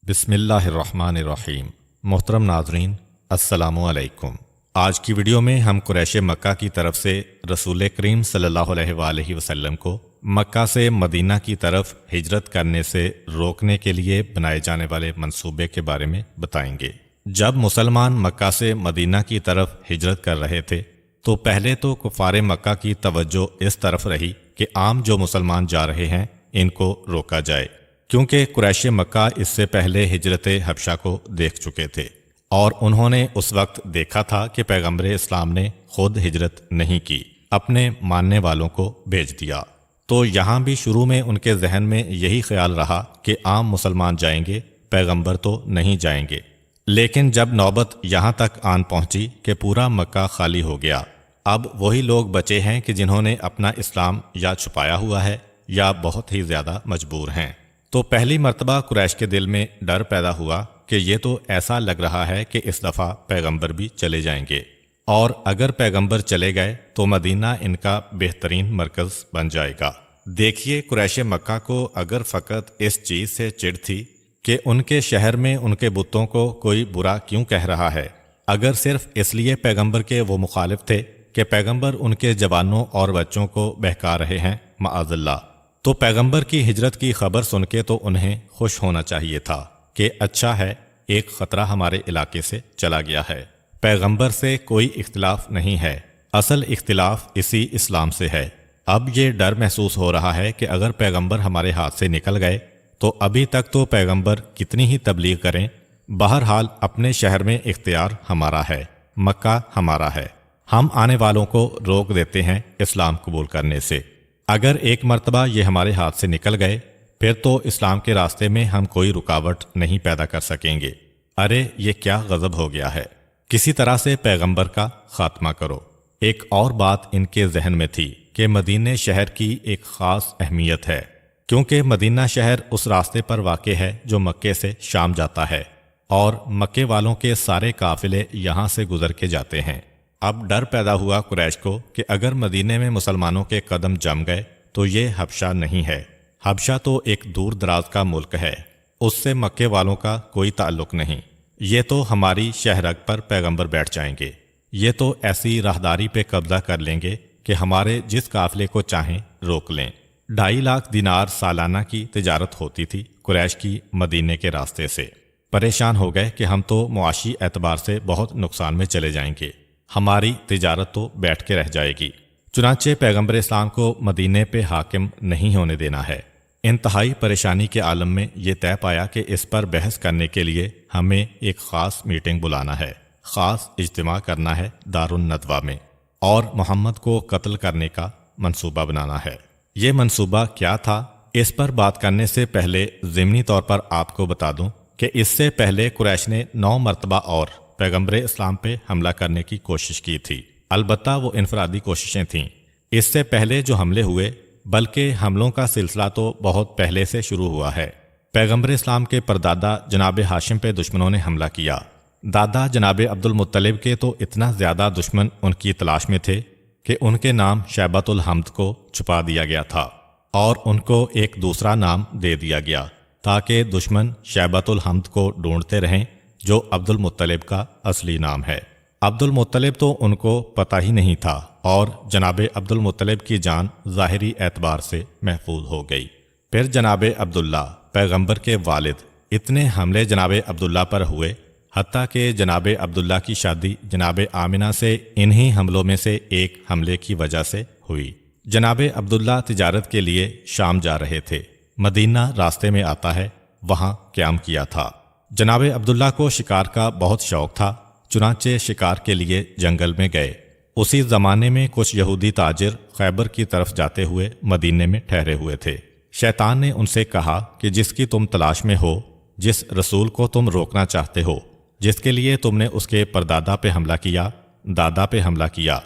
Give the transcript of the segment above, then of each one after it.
بسم اللہ الرحمن الرحیم۔ محترم ناظرین، السلام علیکم۔ آج کی ویڈیو میں ہم قریش مکہ کی طرف سے رسول کریم صلی اللہ علیہ وآلہ وسلم کو مکہ سے مدینہ کی طرف ہجرت کرنے سے روکنے کے لیے بنائے جانے والے منصوبے کے بارے میں بتائیں گے۔ جب مسلمان مکہ سے مدینہ کی طرف ہجرت کر رہے تھے تو پہلے تو کفار مکہ کی توجہ اس طرف رہی کہ عام جو مسلمان جا رہے ہیں ان کو روکا جائے، کیونکہ قریش مکہ اس سے پہلے ہجرت حبشہ کو دیکھ چکے تھے اور انہوں نے اس وقت دیکھا تھا کہ پیغمبر اسلام نے خود ہجرت نہیں کی، اپنے ماننے والوں کو بھیج دیا۔ تو یہاں بھی شروع میں ان کے ذہن میں یہی خیال رہا کہ عام مسلمان جائیں گے، پیغمبر تو نہیں جائیں گے۔ لیکن جب نوبت یہاں تک آن پہنچی کہ پورا مکہ خالی ہو گیا، اب وہی لوگ بچے ہیں کہ جنہوں نے اپنا اسلام یا چھپایا ہوا ہے یا بہت ہی زیادہ مجبور ہیں۔ تو پہلی مرتبہ قریش کے دل میں ڈر پیدا ہوا کہ یہ تو ایسا لگ رہا ہے کہ اس دفعہ پیغمبر بھی چلے جائیں گے، اور اگر پیغمبر چلے گئے تو مدینہ ان کا بہترین مرکز بن جائے گا۔ دیکھیے، قریش مکہ کو اگر فقط اس چیز سے چڑ تھی کہ ان کے شہر میں ان کے بتوں کو کوئی برا کیوں کہہ رہا ہے، اگر صرف اس لیے پیغمبر کے وہ مخالف تھے کہ پیغمبر ان کے جوانوں اور بچوں کو بہکا رہے ہیں معاذ اللہ، تو پیغمبر کی ہجرت کی خبر سن کے تو انہیں خوش ہونا چاہیے تھا کہ اچھا ہے، ایک خطرہ ہمارے علاقے سے چلا گیا ہے۔ پیغمبر سے کوئی اختلاف نہیں ہے، اصل اختلاف اسی اسلام سے ہے۔ اب یہ ڈر محسوس ہو رہا ہے کہ اگر پیغمبر ہمارے ہاتھ سے نکل گئے تو ابھی تک تو پیغمبر کتنی ہی تبلیغ کریں، بہرحال اپنے شہر میں اختیار ہمارا ہے، مکہ ہمارا ہے، ہم آنے والوں کو روک دیتے ہیں اسلام قبول کرنے سے۔ اگر ایک مرتبہ یہ ہمارے ہاتھ سے نکل گئے پھر تو اسلام کے راستے میں ہم کوئی رکاوٹ نہیں پیدا کر سکیں گے۔ ارے یہ کیا غضب ہو گیا ہے، کسی طرح سے پیغمبر کا خاتمہ کرو۔ ایک اور بات ان کے ذہن میں تھی کہ مدینہ شہر کی ایک خاص اہمیت ہے، کیونکہ مدینہ شہر اس راستے پر واقع ہے جو مکے سے شام جاتا ہے، اور مکے والوں کے سارے قافلے یہاں سے گزر کے جاتے ہیں۔ اب ڈر پیدا ہوا قریش کو کہ اگر مدینے میں مسلمانوں کے قدم جم گئے تو یہ حبشہ نہیں ہے، حبشہ تو ایک دور دراز کا ملک ہے، اس سے مکے والوں کا کوئی تعلق نہیں، یہ تو ہماری شہرگ پر پیغمبر بیٹھ جائیں گے، یہ تو ایسی راہداری پہ قبضہ کر لیں گے کہ ہمارے جس قافلے کو چاہیں روک لیں۔ 2.5 لاکھ دینار سالانہ کی تجارت ہوتی تھی قریش کی مدینے کے راستے سے۔ پریشان ہو گئے کہ ہم تو معاشی اعتبار سے بہت نقصان میں چلے جائیں گے، ہماری تجارت تو بیٹھ کے رہ جائے گی۔ چنانچہ پیغمبر اسلام کو مدینے پہ حاکم نہیں ہونے دینا ہے۔ انتہائی پریشانی کے عالم میں یہ طے پایا کہ اس پر بحث کرنے کے لیے ہمیں ایک خاص میٹنگ بلانا ہے، خاص اجتماع کرنا ہے دارالندوہ میں، اور محمد کو قتل کرنے کا منصوبہ بنانا ہے۔ یہ منصوبہ کیا تھا، اس پر بات کرنے سے پہلے ضمنی طور پر آپ کو بتا دوں کہ اس سے پہلے قریش نے 9 مرتبہ اور پیغمبر اسلام پہ حملہ کرنے کی کوشش کی تھی، البتہ وہ انفرادی کوششیں تھیں۔ اس سے پہلے جو حملے ہوئے، بلکہ حملوں کا سلسلہ تو بہت پہلے سے شروع ہوا ہے۔ پیغمبر اسلام کے پردادا جناب ہاشم پہ دشمنوں نے حملہ کیا، دادا جناب عبد المطلب کے تو اتنا زیادہ دشمن ان کی تلاش میں تھے کہ ان کے نام شیبۃ الحمد کو چھپا دیا گیا تھا، اور ان کو ایک دوسرا نام دے دیا گیا تاکہ دشمن شیبۃ الحمد کو ڈھونڈتے رہیں جو عبد المطلب کا اصلی نام ہے۔ عبد المطلب تو ان کو پتہ ہی نہیں تھا، اور جناب عبد المطلب کی جان ظاہری اعتبار سے محفوظ ہو گئی۔ پھر جناب عبداللہ پیغمبر کے والد، اتنے حملے جناب عبداللہ پر ہوئے، حتیٰ کہ جناب عبداللہ کی شادی جناب آمنہ سے انہی حملوں میں سے ایک حملے کی وجہ سے ہوئی۔ جناب عبداللہ تجارت کے لیے شام جا رہے تھے، مدینہ راستے میں آتا ہے، وہاں قیام کیا تھا۔ جناب عبداللہ کو شکار کا بہت شوق تھا، چنانچہ شکار کے لیے جنگل میں گئے۔ اسی زمانے میں کچھ یہودی تاجر خیبر کی طرف جاتے ہوئے مدینے میں ٹھہرے ہوئے تھے۔ شیطان نے ان سے کہا کہ جس کی تم تلاش میں ہو، جس رسول کو تم روکنا چاہتے ہو، جس کے لیے تم نے اس کے پردادا پہ حملہ کیا، دادا پہ حملہ کیا،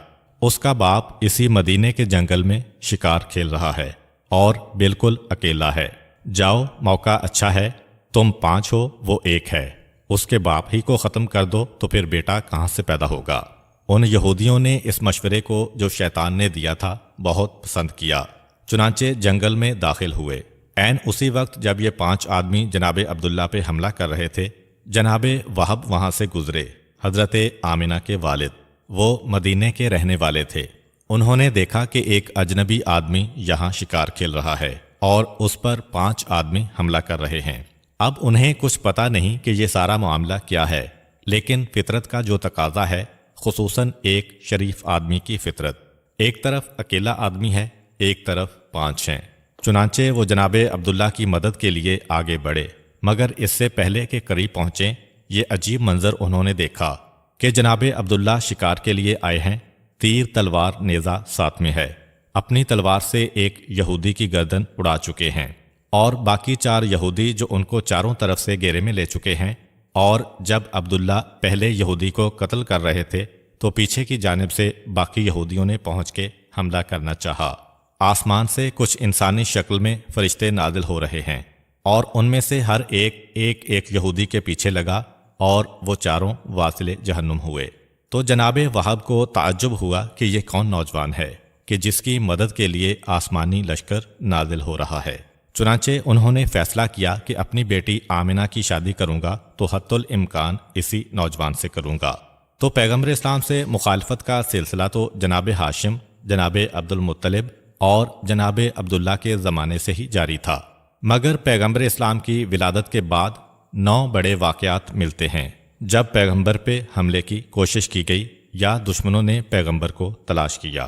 اس کا باپ اسی مدینے کے جنگل میں شکار کھیل رہا ہے اور بالکل اکیلا ہے۔ جاؤ، موقع اچھا ہے، تم 5 ہو، وہ 1 ہے، اس کے باپ ہی کو ختم کر دو تو پھر بیٹا کہاں سے پیدا ہوگا۔ ان یہودیوں نے اس مشورے کو جو شیطان نے دیا تھا بہت پسند کیا، چنانچہ جنگل میں داخل ہوئے۔ عین اسی وقت جب یہ 5 آدمی جناب عبداللہ پہ حملہ کر رہے تھے، جناب وہب وہاں سے گزرے۔ حضرت آمنہ کے والد، وہ مدینے کے رہنے والے تھے۔ انہوں نے دیکھا کہ ایک اجنبی آدمی یہاں شکار کھیل رہا ہے اور اس پر 5 آدمی حملہ کر رہے ہیں۔ اب انہیں کچھ پتہ نہیں کہ یہ سارا معاملہ کیا ہے، لیکن فطرت کا جو تقاضا ہے، خصوصاً ایک شریف آدمی کی فطرت، ایک طرف اکیلا آدمی ہے، ایک طرف 5 ہیں۔ چنانچہ وہ جناب عبداللہ کی مدد کے لیے آگے بڑھے، مگر اس سے پہلے کہ قریب پہنچیں، یہ عجیب منظر انہوں نے دیکھا کہ جناب عبداللہ شکار کے لیے آئے ہیں، تیر تلوار نیزہ ساتھ میں ہے، اپنی تلوار سے ایک یہودی کی گردن اڑا چکے ہیں اور باقی 4 یہودی جو ان کو چاروں طرف سے گھیرے میں لے چکے ہیں۔ اور جب عبداللہ پہلے یہودی کو قتل کر رہے تھے تو پیچھے کی جانب سے باقی یہودیوں نے پہنچ کے حملہ کرنا چاہا۔ آسمان سے کچھ انسانی شکل میں فرشتے نازل ہو رہے ہیں اور ان میں سے ہر ایک یہودی کے پیچھے لگا اور وہ چاروں واصل جہنم ہوئے۔ تو جناب وہب کو تعجب ہوا کہ یہ کون نوجوان ہے کہ جس کی مدد کے لیے آسمانی لشکر نازل ہو رہا ہے۔ چنانچہ انہوں نے فیصلہ کیا کہ اپنی بیٹی آمنہ کی شادی کروں گا تو حتی الامکان اسی نوجوان سے کروں گا۔ تو پیغمبر اسلام سے مخالفت کا سلسلہ تو جناب ہاشم، جناب عبد المطلب اور جناب عبداللہ کے زمانے سے ہی جاری تھا، مگر پیغمبر اسلام کی ولادت کے بعد 9 بڑے واقعات ملتے ہیں جب پیغمبر پہ حملے کی کوشش کی گئی یا دشمنوں نے پیغمبر کو تلاش کیا۔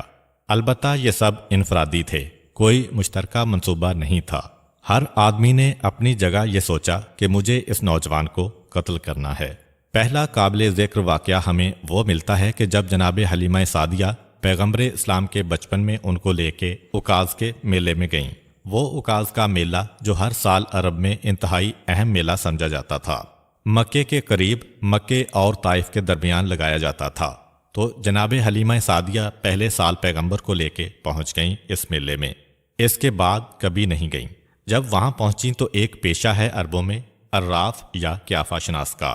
البتہ یہ سب انفرادی تھے، کوئی مشترکہ منصوبہ نہیں تھا۔ ہر آدمی نے اپنی جگہ یہ سوچا کہ مجھے اس نوجوان کو قتل کرنا ہے۔ پہلا قابل ذکر واقعہ ہمیں وہ ملتا ہے کہ جب جناب حلیمہ سعدیہ پیغمبر اسلام کے بچپن میں ان کو لے کے عکاظ کے میلے میں گئیں۔ وہ عکاظ کا میلہ جو ہر سال عرب میں انتہائی اہم میلہ سمجھا جاتا تھا، مکے کے قریب مکے اور طائف کے درمیان لگایا جاتا تھا۔ تو جناب حلیمہ سعدیہ پہلے سال پیغمبر کو لے کے پہنچ گئیں اس میلے میں، اس کے بعد کبھی نہیں گئیں۔ جب وہاں پہنچیں تو ایک پیشہ ہے عربوں میں عراف یا قیافہ شناس کا۔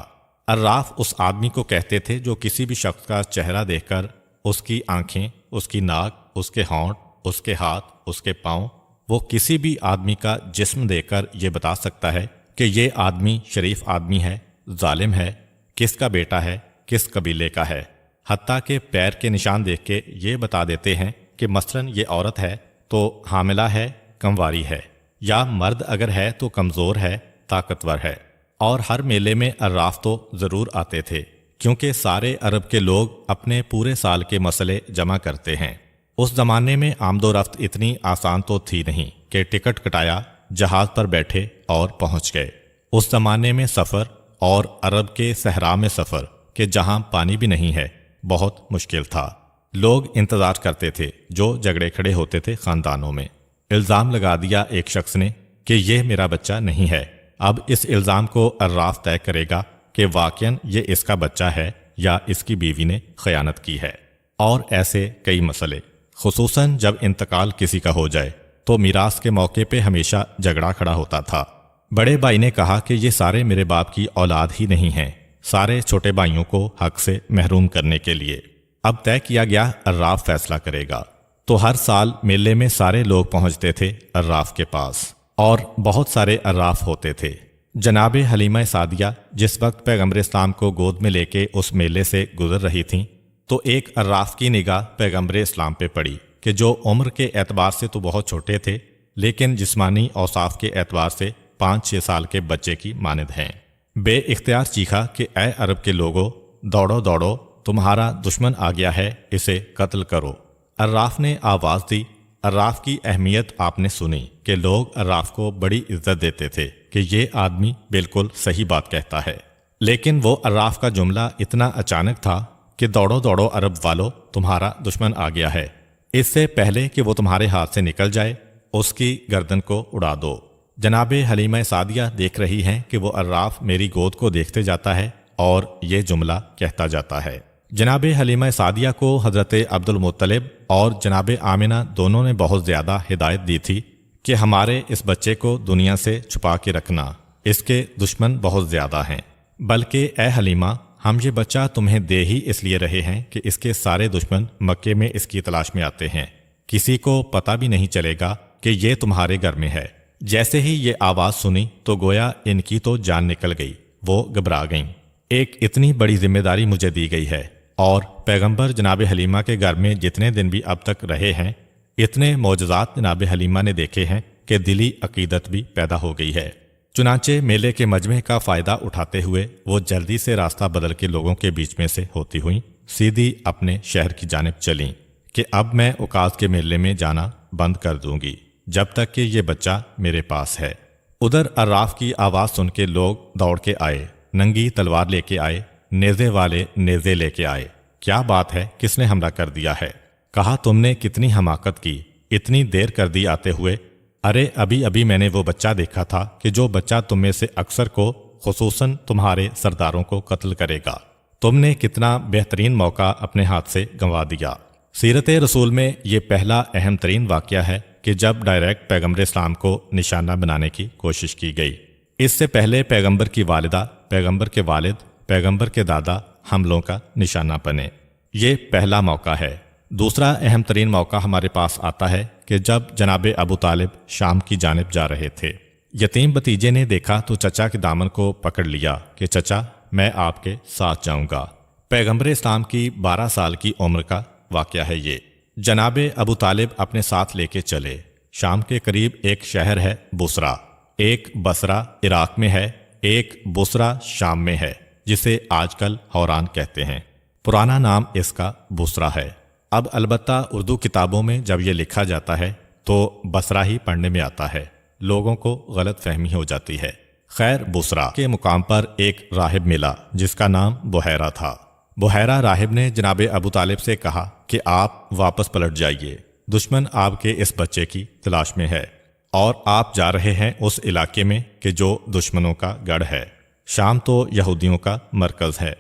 عراف اس آدمی کو کہتے تھے جو کسی بھی شخص کا چہرہ دیکھ کر اس کی آنکھیں، اس کی ناک، اس کے ہونٹ، اس کے ہاتھ، اس کے پاؤں، وہ کسی بھی آدمی کا جسم دیکھ کر یہ بتا سکتا ہے کہ یہ آدمی شریف آدمی ہے، ظالم ہے، کس کا بیٹا ہے، کس قبیلے کا ہے۔ حتیٰ کہ پیر کے نشان دیکھ کے یہ بتا دیتے ہیں کہ مثلاً یہ عورت ہے تو حاملہ ہے، کمواری ہے، یا مرد اگر ہے تو کمزور ہے، طاقتور ہے۔ اور ہر میلے میں عراف تو ضرور آتے تھے، کیونکہ سارے عرب کے لوگ اپنے پورے سال کے مسئلے جمع کرتے ہیں۔ اس زمانے میں آمد و رفت اتنی آسان تو تھی نہیں کہ ٹکٹ کٹایا، جہاز پر بیٹھے اور پہنچ گئے۔ اس زمانے میں سفر، اور عرب کے صحرا میں سفر کہ جہاں پانی بھی نہیں ہے، بہت مشکل تھا۔ لوگ انتظار کرتے تھے، جو جھگڑے کھڑے ہوتے تھے خاندانوں میں۔ الزام لگا دیا ایک شخص نے کہ یہ میرا بچہ نہیں ہے۔ اب اس الزام کو عراف طے کرے گا کہ واقعاً یہ اس کا بچہ ہے یا اس کی بیوی نے خیانت کی ہے۔ اور ایسے کئی مسئلے، خصوصاً جب انتقال کسی کا ہو جائے تو میراث کے موقع پہ ہمیشہ جھگڑا کھڑا ہوتا تھا۔ بڑے بھائی نے کہا کہ یہ سارے میرے باپ کی اولاد ہی نہیں ہیں، سارے چھوٹے بھائیوں کو حق سے محروم کرنے کے لیے۔ اب طے کیا گیا عراف فیصلہ کرے گا۔ تو ہر سال میلے میں سارے لوگ پہنچتے تھے عراف کے پاس، اور بہت سارے عراف ہوتے تھے۔ جناب حلیمہ سعدیہ جس وقت پیغمبر اسلام کو گود میں لے کے اس میلے سے گزر رہی تھیں تو ایک عراف کی نگاہ پیغمبر اسلام پہ پڑی کہ جو عمر کے اعتبار سے تو بہت چھوٹے تھے، لیکن جسمانی اوصاف کے اعتبار سے 5-6 سال کے بچے کی مانند ہیں۔ بے اختیار چیخا کہ اے عرب کے لوگوں، دوڑو دوڑو، تمہارا دشمن آ گیا ہے، اسے قتل کرو۔ عراف نے آواز دی۔ عراف کی اہمیت آپ نے سنی کہ لوگ عراف کو بڑی عزت دیتے تھے کہ یہ آدمی بالکل صحیح بات کہتا ہے، لیکن وہ عراف کا جملہ اتنا اچانک تھا کہ دوڑو دوڑو عرب والو، تمہارا دشمن آ گیا ہے، اس سے پہلے کہ وہ تمہارے ہاتھ سے نکل جائے اس کی گردن کو اڑا دو۔ جناب حلیمہ سعدیہ دیکھ رہی ہیں کہ وہ عراف میری گود کو دیکھتے جاتا ہے اور یہ جملہ کہتا جاتا ہے۔ جناب حلیمہ سعدیہ کو حضرت عبد المطلب اور جناب آمنہ دونوں نے بہت زیادہ ہدایت دی تھی کہ ہمارے اس بچے کو دنیا سے چھپا کے رکھنا، اس کے دشمن بہت زیادہ ہیں، بلکہ اے حلیمہ، ہم یہ بچہ تمہیں دے ہی اس لیے رہے ہیں کہ اس کے سارے دشمن مکے میں اس کی تلاش میں آتے ہیں، کسی کو پتہ بھی نہیں چلے گا کہ یہ تمہارے گھر میں ہے۔ جیسے ہی یہ آواز سنی تو گویا ان کی تو جان نکل گئی، وہ گھبرا گئیں۔ ایک اتنی بڑی ذمہ داری مجھے دی گئی ہے، اور پیغمبر جناب حلیمہ کے گھر میں جتنے دن بھی اب تک رہے ہیں، اتنے معجزات جناب حلیمہ نے دیکھے ہیں کہ دلی عقیدت بھی پیدا ہو گئی ہے۔ چنانچہ میلے کے مجمع کا فائدہ اٹھاتے ہوئے وہ جلدی سے راستہ بدل کے لوگوں کے بیچ میں سے ہوتی ہوئیں سیدھی اپنے شہر کی جانب چلیں کہ اب میں عکاظ کے میلے میں جانا بند کر دوں گی جب تک کہ یہ بچہ میرے پاس ہے۔ ادھر عراف کی آواز سن کے لوگ دوڑ کے آئے، ننگی تلوار لے کے آئے، نیزے والے نیزے لے کے آئے۔ کیا بات ہے، کس نے حملہ کر دیا ہے؟ کہا تم نے کتنی حماقت کی، اتنی دیر کر دی آتے ہوئے۔ ارے ابھی میں نے وہ بچہ دیکھا تھا کہ جو بچہ تم میں سے اکثر کو، خصوصاً تمہارے سرداروں کو قتل کرے گا۔ تم نے کتنا بہترین موقع اپنے ہاتھ سے گنوا دیا۔ سیرت رسول میں یہ پہلا اہم ترین واقعہ ہے کہ جب ڈائریکٹ پیغمبر اسلام کو نشانہ بنانے کی کوشش کی گئی۔ اس سے پہلے پیغمبر کی والدہ، پیغمبر کے والد، پیغمبر کے دادا حملوں کا نشانہ بنے۔ یہ پہلا موقع ہے۔ دوسرا اہم ترین موقع ہمارے پاس آتا ہے کہ جب جناب ابو طالب شام کی جانب جا رہے تھے۔ یتیم بھتیجے نے دیکھا تو چچا کے دامن کو پکڑ لیا کہ چچا میں آپ کے ساتھ جاؤں گا۔ پیغمبر اسلام کی 12 سال کی عمر کا واقعہ ہے یہ۔ جناب ابو طالب اپنے ساتھ لے کے چلے۔ شام کے قریب ایک شہر ہے بصرہ، ایک بصرہ عراق میں ہے، ایک بصرہ شام میں ہے، جسے آج کل حوران کہتے ہیں۔ پرانا نام اس کا بصرہ ہے۔ اب البتہ اردو کتابوں میں جب یہ لکھا جاتا ہے تو بصرہ ہی پڑھنے میں آتا ہے، لوگوں کو غلط فہمی ہو جاتی ہے۔ خیر، بصرہ کے مقام پر ایک راہب ملا جس کا نام بحیرہ تھا۔ بحیرہ راہب نے جناب ابو طالب سے کہا کہ آپ واپس پلٹ جائیے، دشمن آپ کے اس بچے کی تلاش میں ہے، اور آپ جا رہے ہیں اس علاقے میں کہ جو دشمنوں کا گڑھ ہے۔ شام تو یہودیوں کا مرکز ہے،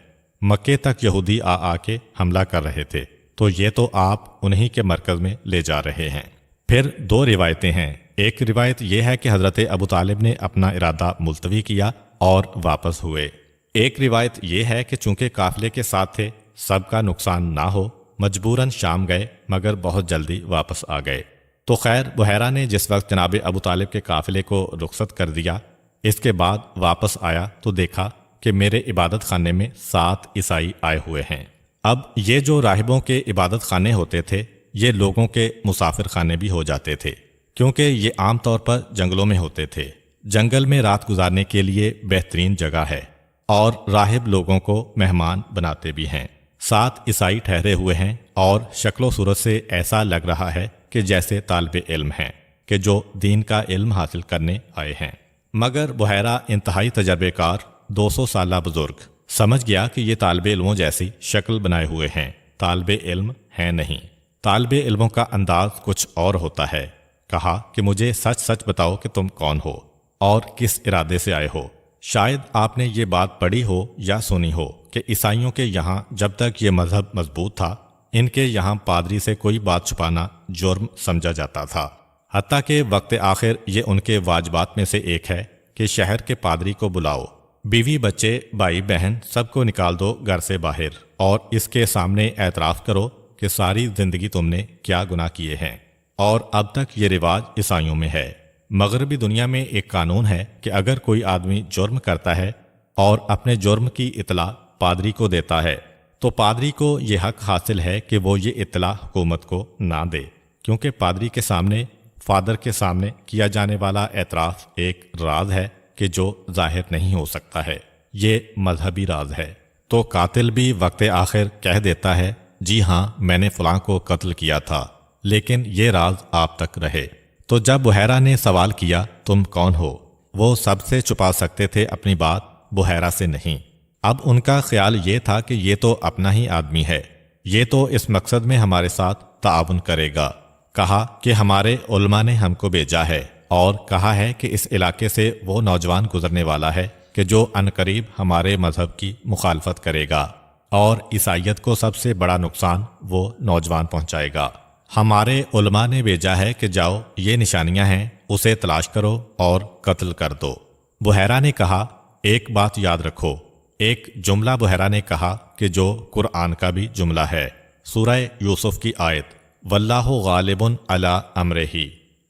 مکے تک یہودی آ کے حملہ کر رہے تھے، تو یہ تو آپ انہی کے مرکز میں لے جا رہے ہیں۔ پھر 2 روایتیں ہیں۔ ایک روایت یہ ہے کہ حضرت ابو طالب نے اپنا ارادہ ملتوی کیا اور واپس ہوئے۔ ایک روایت یہ ہے کہ چونکہ قافلے کے ساتھ تھے، سب کا نقصان نہ ہو، مجبوراً شام گئے، مگر بہت جلدی واپس آ گئے۔ تو خیر، بحیرہ نے جس وقت جناب ابو طالب کے قافلے کو رخصت کر دیا، اس کے بعد واپس آیا تو دیکھا کہ میرے عبادت خانے میں 7 عیسائی آئے ہوئے ہیں۔ اب یہ جو راہبوں کے عبادت خانے ہوتے تھے، یہ لوگوں کے مسافر خانے بھی ہو جاتے تھے، کیونکہ یہ عام طور پر جنگلوں میں ہوتے تھے۔ جنگل میں رات گزارنے کے لیے بہترین جگہ ہے، اور راہب لوگوں کو مہمان بناتے بھی ہیں۔ 7 عیسائی ٹھہرے ہوئے ہیں، اور شکل و صورت سے ایسا لگ رہا ہے کہ جیسے طالب علم ہیں کہ جو دین کا علم حاصل کرنے آئے ہیں۔ مگر بحیرہ انتہائی تجربے کار 200 سالہ بزرگ سمجھ گیا کہ یہ طالب علموں جیسی شکل بنائے ہوئے ہیں، طالب علم ہیں نہیں۔ طالب علموں کا انداز کچھ اور ہوتا ہے۔ کہا کہ مجھے سچ سچ بتاؤ کہ تم کون ہو اور کس ارادے سے آئے ہو۔ شاید آپ نے یہ بات پڑھی ہو یا سنی ہو کہ عیسائیوں کے یہاں جب تک یہ مذہب مضبوط تھا، ان کے یہاں پادری سے کوئی بات چھپانا جرم سمجھا جاتا تھا، حتیٰ کہ وقت آخر یہ ان کے واجبات میں سے ایک ہے کہ شہر کے پادری کو بلاؤ، بیوی بچے بھائی بہن سب کو نکال دو گھر سے باہر، اور اس کے سامنے اعتراف کرو کہ ساری زندگی تم نے کیا گناہ کیے ہیں۔ اور اب تک یہ رواج عیسائیوں میں ہے۔ مغربی دنیا میں ایک قانون ہے کہ اگر کوئی آدمی جرم کرتا ہے اور اپنے جرم کی اطلاع پادری کو دیتا ہے، تو پادری کو یہ حق حاصل ہے کہ وہ یہ اطلاع حکومت کو نہ دے، کیونکہ پادری کے سامنے، فادر کے سامنے کیا جانے والا اعتراف ایک راز ہے کہ جو ظاہر نہیں ہو سکتا ہے، یہ مذہبی راز ہے۔ تو قاتل بھی وقت آخر کہہ دیتا ہے جی ہاں میں نے فلاں کو قتل کیا تھا، لیکن یہ راز آپ تک رہے۔ تو جب بحیرہ نے سوال کیا تم کون ہو، وہ سب سے چھپا سکتے تھے اپنی بات، بحیرہ سے نہیں۔ اب ان کا خیال یہ تھا کہ یہ تو اپنا ہی آدمی ہے، یہ تو اس مقصد میں ہمارے ساتھ تعاون کرے گا۔ کہا کہ ہمارے علماء نے ہم کو بھیجا ہے اور کہا ہے کہ اس علاقے سے وہ نوجوان گزرنے والا ہے کہ جو عنقریب ہمارے مذہب کی مخالفت کرے گا، اور عیسائیت کو سب سے بڑا نقصان وہ نوجوان پہنچائے گا۔ ہمارے علماء نے بھیجا ہے کہ جاؤ، یہ نشانیاں ہیں، اسے تلاش کرو اور قتل کر دو۔ بحیرہ نے کہا ایک بات یاد رکھو۔ ایک جملہ بحیرہ نے کہا کہ جو قرآن کا بھی جملہ ہے، سورہ یوسف کی آیت واللہ غالب علی امرہ،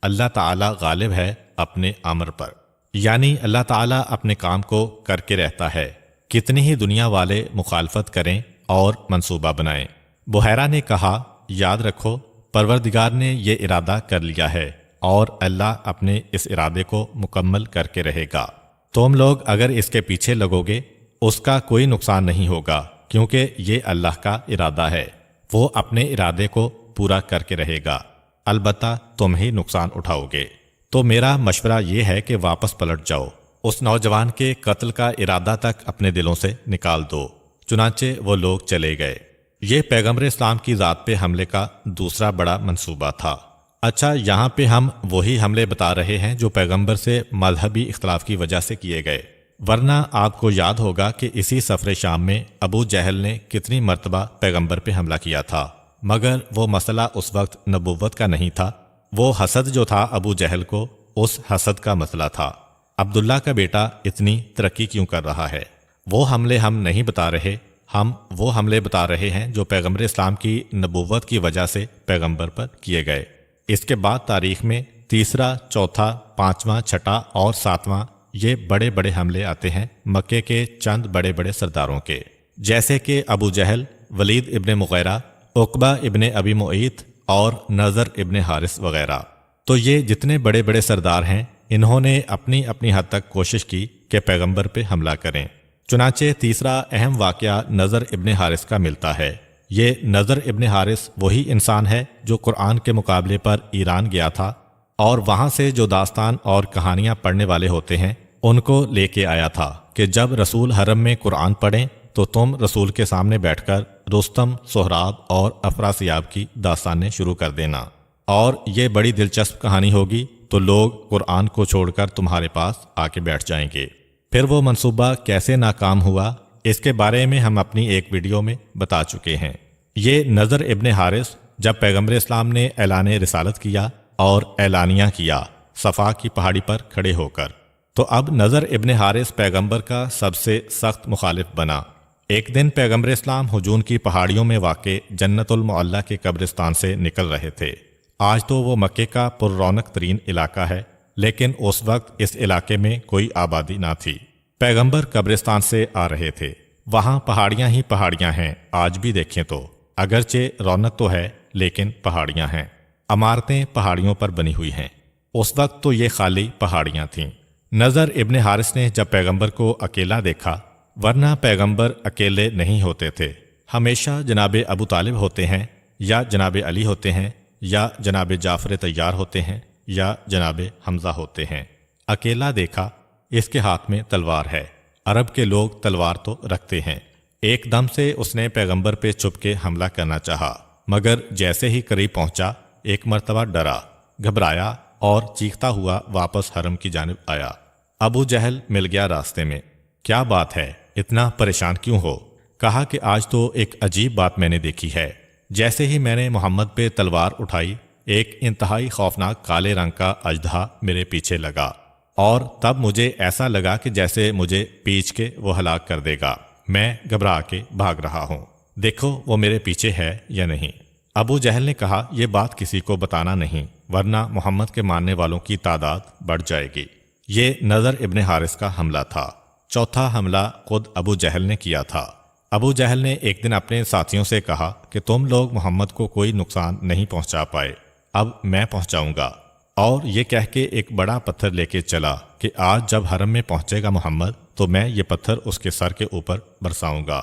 اللہ تعالی غالب ہے اپنے امر پر، یعنی اللہ تعالیٰ اپنے کام کو کر کے رہتا ہے، کتنی ہی دنیا والے مخالفت کریں اور منصوبہ بنائیں۔ بحیرہ نے کہا، یاد رکھو پروردگار نے یہ ارادہ کر لیا ہے اور اللہ اپنے اس ارادے کو مکمل کر کے رہے گا۔ تم لوگ اگر اس کے پیچھے لگو گے اس کا کوئی نقصان نہیں ہوگا، کیونکہ یہ اللہ کا ارادہ ہے، وہ اپنے ارادے کو پورا کر کے رہے گا، البتہ تم ہی نقصان اٹھاؤ گے۔ تو میرا مشورہ یہ ہے کہ واپس پلٹ جاؤ، اس نوجوان کے قتل کا ارادہ تک اپنے دلوں سے نکال دو۔ چنانچہ وہ لوگ چلے گئے۔ یہ پیغمبر اسلام کی ذات پہ حملے کا دوسرا بڑا منصوبہ تھا۔ اچھا، یہاں پہ ہم وہی حملے بتا رہے ہیں جو پیغمبر سے مذہبی اختلاف کی وجہ سے کیے گئے، ورنہ آپ کو یاد ہوگا کہ اسی سفر شام میں ابو جہل نے کتنی مرتبہ پیغمبر پہ حملہ کیا تھا، مگر وہ مسئلہ اس وقت نبوت کا نہیں تھا، وہ حسد جو تھا ابو جہل کو، اس حسد کا مسئلہ تھا۔ عبداللہ کا بیٹا اتنی ترقی کیوں کر رہا ہے؟ وہ حملے ہم نہیں بتا رہے، ہم وہ حملے بتا رہے ہیں جو پیغمبر اسلام کی نبوت کی وجہ سے پیغمبر پر کیے گئے۔ اس کے بعد تاریخ میں تیسرا، چوتھا، پانچواں، چھٹا اور ساتواں یہ بڑے بڑے حملے آتے ہیں مکے کے چند بڑے بڑے سرداروں کے، جیسے کہ ابو جہل، ولید ابن مغیرہ، عقبہ ابن ابی معیط اور نضر ابن حارث وغیرہ۔ تو یہ جتنے بڑے بڑے سردار ہیں انہوں نے اپنی اپنی حد تک کوشش کی کہ پیغمبر پہ حملہ کریں۔ چنانچہ تیسرا اہم واقعہ نضر ابن حارث کا ملتا ہے۔ یہ نضر ابن حارث وہی انسان ہے جو قرآن کے مقابلے پر ایران گیا تھا اور وہاں سے جو داستان اور کہانیاں پڑھنے والے ہوتے ہیں ان کو لے کے آیا تھا کہ جب رسول حرم میں قرآن پڑھیں تو تم رسول کے سامنے بیٹھ کر رستم، سہراب اور افراسیاب کی داستانیں شروع کر دینا، اور یہ بڑی دلچسپ کہانی ہوگی، تو لوگ قرآن کو چھوڑ کر تمہارے پاس آ کے بیٹھ جائیں گے۔ پھر وہ منصوبہ کیسے ناکام ہوا اس کے بارے میں ہم اپنی ایک ویڈیو میں بتا چکے ہیں۔ یہ نضر ابن حارث جب پیغمبر اسلام نے اعلان رسالت کیا اور اعلانیہ کیا صفا کی پہاڑی پر کھڑے ہو کر، تو اب نضر ابن حارث پیغمبر کا سب سے سخت مخالف بنا۔ ایک دن پیغمبر اسلام ہجون کی پہاڑیوں میں واقع جنت المعلیٰ کے قبرستان سے نکل رہے تھے۔ آج تو وہ مکے کا پر رونق ترین علاقہ ہے، لیکن اس وقت اس علاقے میں کوئی آبادی نہ تھی۔ پیغمبر قبرستان سے آ رہے تھے، وہاں پہاڑیاں ہی پہاڑیاں ہیں، آج بھی دیکھیں تو اگرچہ رونق تو ہے لیکن پہاڑیاں ہیں، عمارتیں پہاڑیوں پر بنی ہوئی ہیں۔ اس وقت تو یہ خالی پہاڑیاں تھیں۔ نضر ابن حارث نے جب پیغمبر کو اکیلا دیکھا، ورنہ پیغمبر اکیلے نہیں ہوتے تھے، ہمیشہ جناب ابو طالب ہوتے ہیں، یا جناب علی ہوتے ہیں، یا جناب جعفر طیار ہوتے ہیں، یا جناب حمزہ ہوتے ہیں۔ اکیلا دیکھا، اس کے ہاتھ میں تلوار ہے، عرب کے لوگ تلوار تو رکھتے ہیں۔ ایک دم سے اس نے پیغمبر پہ چھپ کے حملہ کرنا چاہا، مگر جیسے ہی قریب پہنچا ایک مرتبہ ڈرا، گھبرایا اور چیختا ہوا واپس حرم کی جانب آیا۔ ابو جہل مل گیا راستے میں۔ کیا بات ہے، اتنا پریشان کیوں ہو؟ کہا کہ آج تو ایک عجیب بات میں نے دیکھی ہے۔ جیسے ہی میں نے محمد پہ تلوار اٹھائی، ایک انتہائی خوفناک کالے رنگ کا اژدہا میرے پیچھے لگا، اور تب مجھے ایسا لگا کہ جیسے مجھے پیچھ کے وہ ہلاک کر دے گا۔ میں گھبرا کے بھاگ رہا ہوں، دیکھو وہ میرے پیچھے ہے یا نہیں۔ ابو جہل نے کہا، یہ بات کسی کو بتانا نہیں، ورنہ محمد کے ماننے والوں کی تعداد بڑھ جائے گی۔ یہ نضر ابن حارث کا حملہ تھا۔ چوتھا حملہ خود ابو جہل نے کیا تھا۔ ابو جہل نے ایک دن اپنے ساتھیوں سے کہا کہ تم لوگ محمد کو کوئی نقصان نہیں پہنچا پائے، اب میں پہنچاؤں گا، اور یہ کہہ کے ایک بڑا پتھر لے کے چلا کہ آج جب حرم میں پہنچے گا محمد تو میں یہ پتھر اس کے سر کے اوپر برساؤں گا۔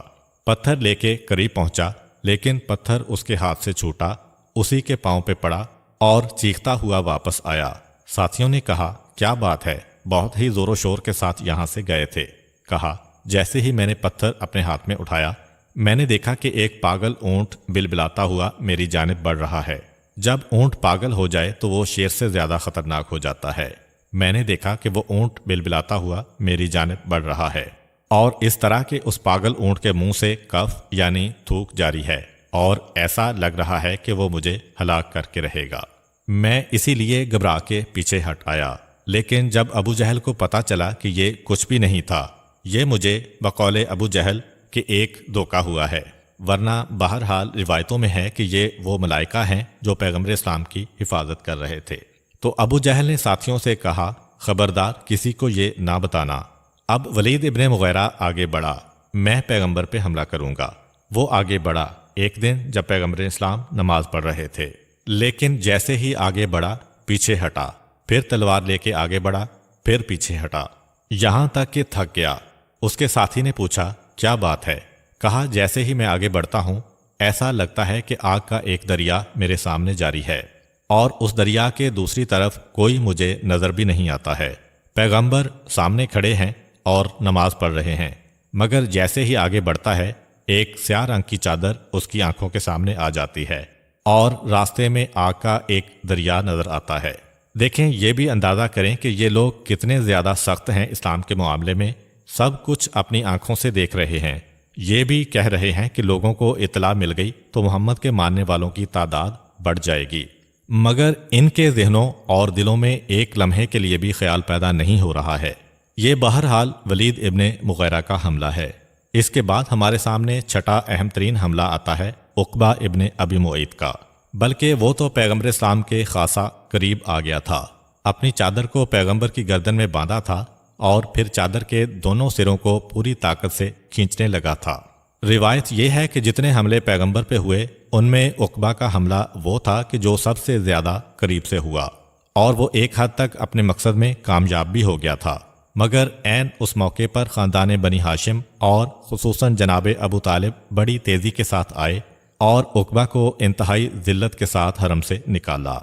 پتھر لے کے قریب پہنچا، لیکن پتھر اس کے ہاتھ سے چھوٹا، اسی کے پاؤں پہ پڑا اور چیختا ہوا واپس آیا۔ ساتھیوں نے کہا، کیا بات ہے، بہت ہی زور و شور کے ساتھ یہاں سے گئے تھے۔ کہا، جیسے ہی میں نے پتھر اپنے ہاتھ میں اٹھایا، میں نے دیکھا کہ ایک پاگل اونٹ بلبلاتا ہوا میری جانب بڑھ رہا ہے۔ جب اونٹ پاگل ہو جائے تو وہ شیر سے زیادہ خطرناک ہو جاتا ہے۔ میں نے دیکھا کہ وہ اونٹ بلبلاتا ہوا میری جانب بڑھ رہا ہے، اور اس طرح کہ اس پاگل اونٹ کے منہ سے کف یعنی تھوک جاری ہے، اور ایسا لگ رہا ہے کہ وہ مجھے ہلاک کر کے رہے گا۔ میں اسی لیے گھبرا کے پیچھے ہٹ آیا، لیکن جب ابو جہل کو پتا چلا کہ یہ کچھ بھی نہیں تھا، یہ مجھے بقول ابو جہل کہ ایک دھوکہ ہوا ہے، ورنہ بہرحال روایتوں میں ہے کہ یہ وہ ملائکہ ہیں جو پیغمبر اسلام کی حفاظت کر رہے تھے۔ تو ابو جہل نے ساتھیوں سے کہا خبردار کسی کو یہ نہ بتانا۔ اب ولید ابن مغیرہ آگے بڑھا، میں پیغمبر پہ حملہ کروں گا۔ وہ آگے بڑھا۔ ایک دن جب پیغمبر اسلام نماز پڑھ رہے تھے، لیکن جیسے ہی آگے بڑھا پیچھے ہٹا، پھر تلوار لے کے آگے بڑھا، پھر پیچھے ہٹا، یہاں تک کہ تھک گیا۔ اس کے ساتھی نے پوچھا کیا بات ہے؟ کہا جیسے ہی میں آگے بڑھتا ہوں ایسا لگتا ہے کہ آگ کا ایک دریا میرے سامنے جاری ہے اور اس دریا کے دوسری طرف کوئی مجھے نظر بھی نہیں آتا ہے۔ پیغمبر سامنے کھڑے ہیں اور نماز پڑھ رہے ہیں، مگر جیسے ہی آگے بڑھتا ہے ایک سیاہ رنگ کی چادر اس کی آنکھوں کے سامنے آ جاتی ہے اور راستے میں آگ کا ایک دریا نظر آتا ہے۔ دیکھیں، یہ بھی اندازہ کریں کہ یہ لوگ کتنے زیادہ سخت ہیں اسلام کے معاملے میں، سب کچھ اپنی آنکھوں سے دیکھ رہے ہیں۔ یہ بھی کہہ رہے ہیں کہ لوگوں کو اطلاع مل گئی تو محمد کے ماننے والوں کی تعداد بڑھ جائے گی، مگر ان کے ذہنوں اور دلوں میں ایک لمحے کے لیے بھی خیال پیدا نہیں ہو رہا ہے۔ یہ بہرحال ولید ابن مغیرہ کا حملہ ہے۔ اس کے بعد ہمارے سامنے چھٹا اہم ترین حملہ آتا ہے عقبہ ابن ابی معیط کا، بلکہ وہ تو پیغمبر اسلام کے خاصا قریب آ گیا تھا۔ اپنی چادر کو پیغمبر کی گردن میں باندھا تھا اور پھر چادر کے دونوں سروں کو پوری طاقت سے کھینچنے لگا تھا۔ روایت یہ ہے کہ جتنے حملے پیغمبر پہ ہوئے ان میں عقبہ کا حملہ وہ تھا کہ جو سب سے زیادہ قریب سے ہوا، اور وہ ایک حد تک اپنے مقصد میں کامیاب بھی ہو گیا تھا۔ مگر عین اس موقع پر خاندان بنی ہاشم اور خصوصاً جناب ابو طالب بڑی تیزی کے ساتھ آئے اور عقبہ کو انتہائی ذلت کے ساتھ حرم سے نکالا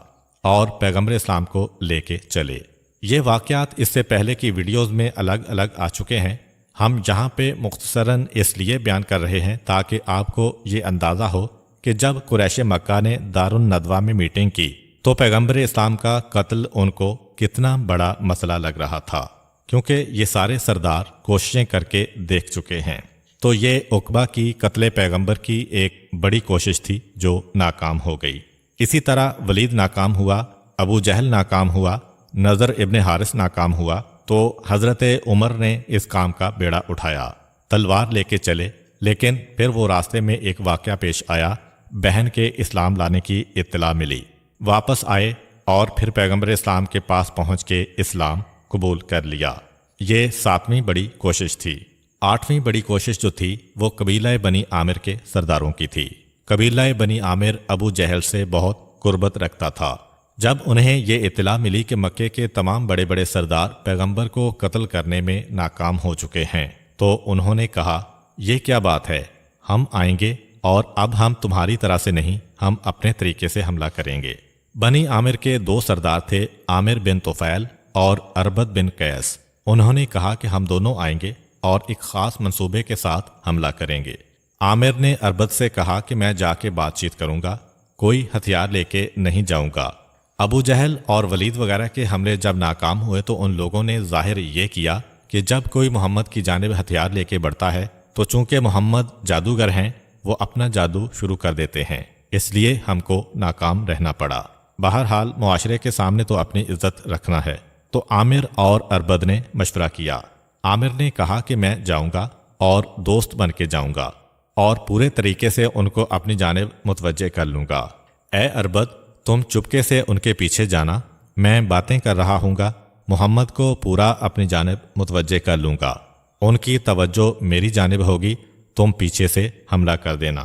اور پیغمبر اسلام کو لے کے چلے۔ یہ واقعات اس سے پہلے کی ویڈیوز میں الگ الگ آ چکے ہیں، ہم یہاں پہ مختصراً اس لیے بیان کر رہے ہیں تاکہ آپ کو یہ اندازہ ہو کہ جب قریش مکہ نے دارالندوہ میں میٹنگ کی تو پیغمبر اسلام کا قتل ان کو کتنا بڑا مسئلہ لگ رہا تھا، کیونکہ یہ سارے سردار کوششیں کر کے دیکھ چکے ہیں۔ تو یہ عقبہ کی قتل پیغمبر کی ایک بڑی کوشش تھی جو ناکام ہو گئی۔ اسی طرح ولید ناکام ہوا، ابو جہل ناکام ہوا، نضر ابن حارث ناکام ہوا، تو حضرت عمر نے اس کام کا بیڑا اٹھایا، تلوار لے کے چلے، لیکن پھر وہ راستے میں ایک واقعہ پیش آیا، بہن کے اسلام لانے کی اطلاع ملی، واپس آئے اور پھر پیغمبر اسلام کے پاس پہنچ کے اسلام قبول کر لیا۔ یہ 7ویں بڑی کوشش تھی۔ 8ویں بڑی کوشش جو تھی وہ قبیلہ بنی عامر کے سرداروں کی تھی۔ قبیلہ بنی عامر ابو جہل سے بہت قربت رکھتا تھا۔ جب انہیں یہ اطلاع ملی کہ مکے کے تمام بڑے بڑے سردار پیغمبر کو قتل کرنے میں ناکام ہو چکے ہیں تو انہوں نے کہا یہ کیا بات ہے، ہم آئیں گے اور اب ہم تمہاری طرح سے نہیں، ہم اپنے طریقے سے حملہ کریں گے۔ بنی عامر کے 2 سردار تھے، عامر بن طفیل اور اربد بن قیس۔ انہوں نے کہا کہ ہم دونوں آئیں گے اور ایک خاص منصوبے کے ساتھ حملہ کریں گے۔ عامر نے اربد سے کہا کہ میں جا کے بات چیت کروں گا، کوئی ہتھیار لے کے نہیں جاؤں گا۔ ابو جہل اور ولید وغیرہ کے حملے جب ناکام ہوئے تو ان لوگوں نے ظاہر یہ کیا کہ جب کوئی محمد کی جانب ہتھیار لے کے بڑھتا ہے تو چونکہ محمد جادوگر ہیں وہ اپنا جادو شروع کر دیتے ہیں، اس لیے ہم کو ناکام رہنا پڑا۔ بہرحال معاشرے کے سامنے تو اپنی عزت رکھنا ہے۔ تو عامر اور اربد نے مشورہ کیا۔ عامر نے کہا کہ میں جاؤں گا اور دوست بن کے جاؤں گا اور پورے طریقے سے ان کو اپنی جانب متوجہ کر لوں گا۔ اے اربد، تم چپکے سے ان کے پیچھے جانا، میں باتیں کر رہا ہوں گا، محمد کو پورا اپنی جانب متوجہ کر لوں گا، ان کی توجہ میری جانب ہوگی، تم پیچھے سے حملہ کر دینا،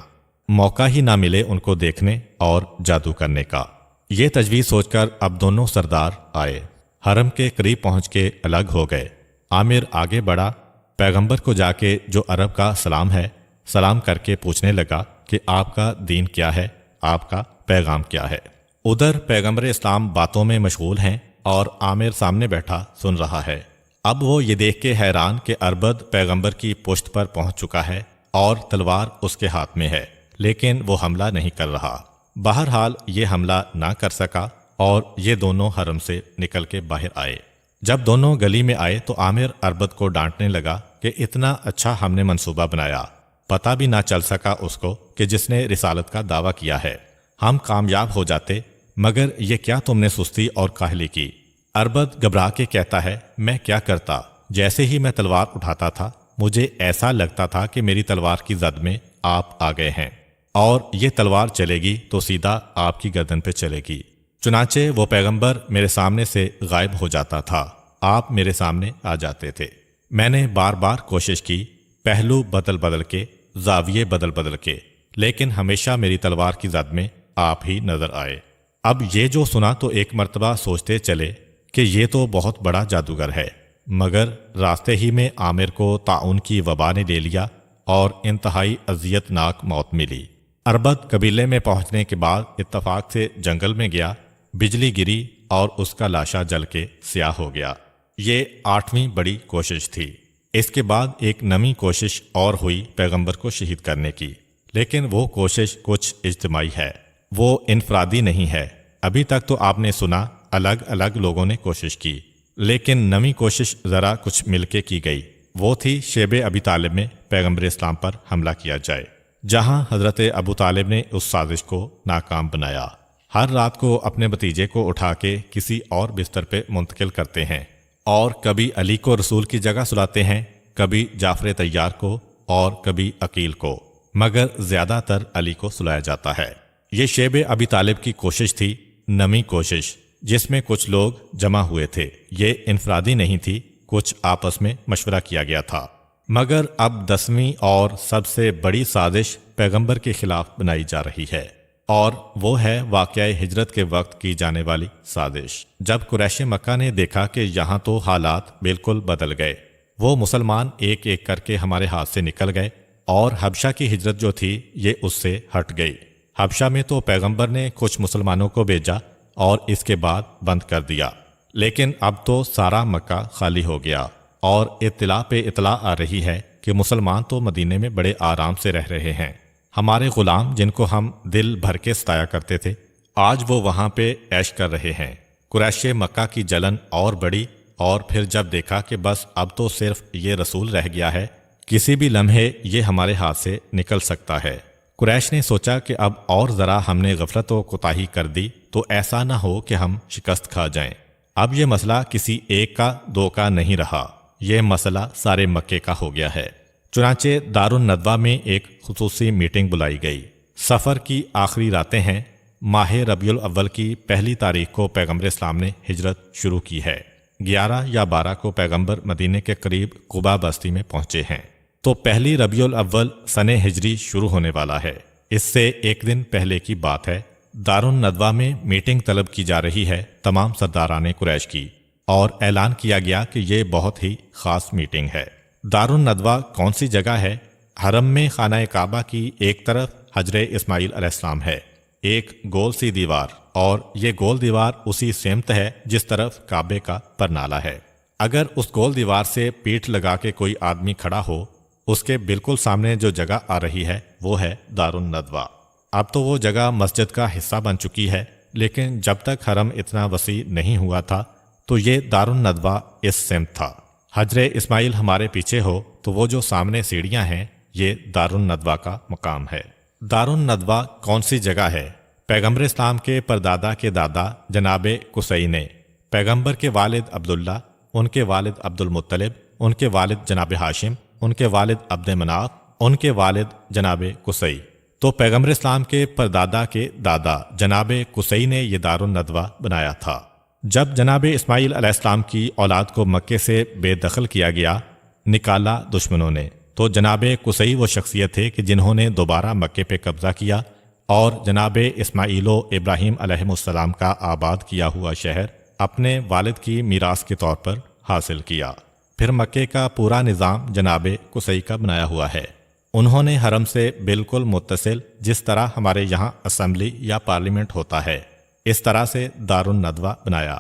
موقع ہی نہ ملے ان کو دیکھنے اور جادو کرنے کا۔ یہ تجویز سوچ کر اب دونوں سردار آئے، حرم کے قریب پہنچ کے الگ ہو گئے۔ عامر آگے بڑھا، پیغمبر کو جا کے جو عرب کا سلام ہے سلام کر کے پوچھنے لگا کہ آپ کا دین کیا ہے، آپ کا پیغام کیا ہے۔ ادھر پیغمبر اسلام باتوں میں مشغول ہیں اور عامر سامنے بیٹھا سن رہا ہے۔ اب وہ یہ دیکھ کے حیران کہ اربد پیغمبر کی پشت پر پہنچ چکا ہے اور تلوار اس کے ہاتھ میں ہے، لیکن وہ حملہ نہیں کر رہا۔ بہرحال یہ حملہ نہ کر سکا اور یہ دونوں حرم سے نکل کے باہر آئے۔ جب دونوں گلی میں آئے تو عامر اربد کو ڈانٹنے لگا کہ اتنا اچھا ہم نے منصوبہ بنایا، پتہ بھی نہ چل سکا اس کو کہ جس نے رسالت کا دعویٰ کیا ہے، ہم کامیاب ہو جاتے، مگر یہ کیا تم نے سستی اور کاہلی کی۔ اربد گھبرا کے کہتا ہے میں کیا کرتا، جیسے ہی میں تلوار اٹھاتا تھا مجھے ایسا لگتا تھا کہ میری تلوار کی زد میں آپ آ گئے ہیں اور یہ تلوار چلے گی تو سیدھا آپ کی گردن پہ چلے گی، چنانچہ وہ پیغمبر میرے سامنے سے غائب ہو جاتا تھا۔ آپ میرے سامنے آ جاتے تھے۔ میں نے بار بار کوشش کی، پہلو بدل بدل کے، زاویے بدل بدل کے، لیکن ہمیشہ میری تلوار کی زد میں آپ ہی نظر آئے۔ اب یہ جو سنا تو ایک مرتبہ سوچتے چلے کہ یہ تو بہت بڑا جادوگر ہے، مگر راستے ہی میں عامر کو طاعون کی وبا نے لے لیا اور انتہائی اذیت ناک موت ملی۔ اربد قبیلے میں پہنچنے کے بعد اتفاق سے جنگل میں گیا، بجلی گری اور اس کا لاشا جل کے سیاہ ہو گیا۔ یہ 8ویں بڑی کوشش تھی۔ اس کے بعد ایک نویں کوشش اور ہوئی پیغمبر کو شہید کرنے کی، لیکن وہ کوشش کچھ اجتماعی ہے، وہ انفرادی نہیں ہے۔ ابھی تک تو آپ نے سنا الگ الگ لوگوں نے کوشش کی، لیکن نویں کوشش ذرا کچھ مل کے کی گئی۔ وہ تھی شیب ابی طالب میں پیغمبر اسلام پر حملہ کیا جائے، جہاں حضرت ابو طالب نے اس سازش کو ناکام بنایا۔ ہر رات کو اپنے بھتیجے کو اٹھا کے کسی اور بستر پہ منتقل کرتے ہیں، اور کبھی علی کو رسول کی جگہ سلاتے ہیں، کبھی جعفر طیار کو اور کبھی عقیل کو، مگر زیادہ تر علی کو سلایا جاتا ہے۔ یہ شیب ابی طالب کی کوشش تھی، نویں کوشش، جس میں کچھ لوگ جمع ہوئے تھے۔ یہ انفرادی نہیں تھی، کچھ آپس میں مشورہ کیا گیا تھا۔ مگر اب 10ویں اور سب سے بڑی سازش پیغمبر کے خلاف بنائی جا رہی ہے، اور وہ ہے واقعہ ہجرت کے وقت کی جانے والی سازش۔ جب قریش مکہ نے دیکھا کہ یہاں تو حالات بالکل بدل گئے، وہ مسلمان ایک ایک کر کے ہمارے ہاتھ سے نکل گئے، اور حبشہ کی ہجرت جو تھی یہ اس سے ہٹ گئی۔ حبشہ میں تو پیغمبر نے کچھ مسلمانوں کو بھیجا اور اس کے بعد بند کر دیا، لیکن اب تو سارا مکہ خالی ہو گیا، اور اطلاع پہ اطلاع آ رہی ہے کہ مسلمان تو مدینے میں بڑے آرام سے رہ رہے ہیں۔ ہمارے غلام جن کو ہم دل بھر کے ستایا کرتے تھے، آج وہ وہاں پہ عیش کر رہے ہیں۔ قریش مکہ کی جلن اور بڑی، اور پھر جب دیکھا کہ بس اب تو صرف یہ رسول رہ گیا ہے، کسی بھی لمحے یہ ہمارے ہاتھ سے نکل سکتا ہے۔ قریش نے سوچا کہ اب اور ذرا ہم نے غفلت و کوتاہی کر دی تو ایسا نہ ہو کہ ہم شکست کھا جائیں۔ اب یہ مسئلہ کسی ایک کا دو کا نہیں رہا، یہ مسئلہ سارے مکے کا ہو گیا ہے۔ چنانچہ دارالندوہ میں ایک خصوصی میٹنگ بلائی گئی۔ سفر کی آخری راتیں ہیں، ماہ ربیع الاول کی 1 تاریخ کو پیغمبر اسلام نے ہجرت شروع کی ہے۔ 11 یا 12 کو پیغمبر مدینے کے قریب قباء بستی میں پہنچے ہیں، تو 1 ربیع الاول سن ہجری شروع ہونے والا ہے۔ اس سے ایک دن پہلے کی بات ہے، دارالندوہ میں میٹنگ طلب کی جا رہی ہے تمام سرداران قریش کی، اور اعلان کیا گیا کہ یہ بہت ہی خاص میٹنگ ہے۔ دارالندوہ کون سی جگہ ہے؟ حرم میں خانہ کعبہ کی ایک طرف حجر اسماعیل علیہ السلام ہے، ایک گول سی دیوار، اور یہ گول دیوار اسی سمت ہے جس طرف کعبے کا پرنالہ ہے۔ اگر اس گول دیوار سے پیٹھ لگا کے کوئی آدمی کھڑا ہو، اس کے بالکل سامنے جو جگہ آ رہی ہے وہ ہے دارالندوہ۔ اب تو وہ جگہ مسجد کا حصہ بن چکی ہے، لیکن جب تک حرم اتنا وسیع نہیں ہوا تھا تو یہ دارالندوہ اس سمت تھا۔ حجر اسماعیل ہمارے پیچھے ہو تو وہ جو سامنے سیڑھیاں ہیں، یہ دارالندوہ کا مقام ہے۔ دارالندوہ کون سی جگہ ہے؟ پیغمبر اسلام کے پردادا کے دادا جناب قصی نے، پیغمبر کے والد عبداللہ، ان کے والد عبد المطلب، ان کے والد جناب ہاشم، ان کے والد عبد مناف، ان کے والد جناب قصی، تو پیغمبر اسلام کے پردادا کے دادا جناب قصی نے یہ دارالندوہ بنایا تھا۔ جب جناب اسماعیل علیہ السلام کی اولاد کو مکے سے بے دخل کیا گیا، نکالا دشمنوں نے، تو جناب قصی وہ شخصیت تھے کہ جنہوں نے دوبارہ مکے پہ قبضہ کیا اور جناب اسماعیل و ابراہیم علیہ السلام کا آباد کیا ہوا شہر اپنے والد کی میراث کے طور پر حاصل کیا۔ پھر مکے کا پورا نظام جناب قصی کا بنایا ہوا ہے۔ انہوں نے حرم سے بالکل متصل، جس طرح ہمارے یہاں اسمبلی یا پارلیمنٹ ہوتا ہے، اس طرح سے دارالندوہ بنایا،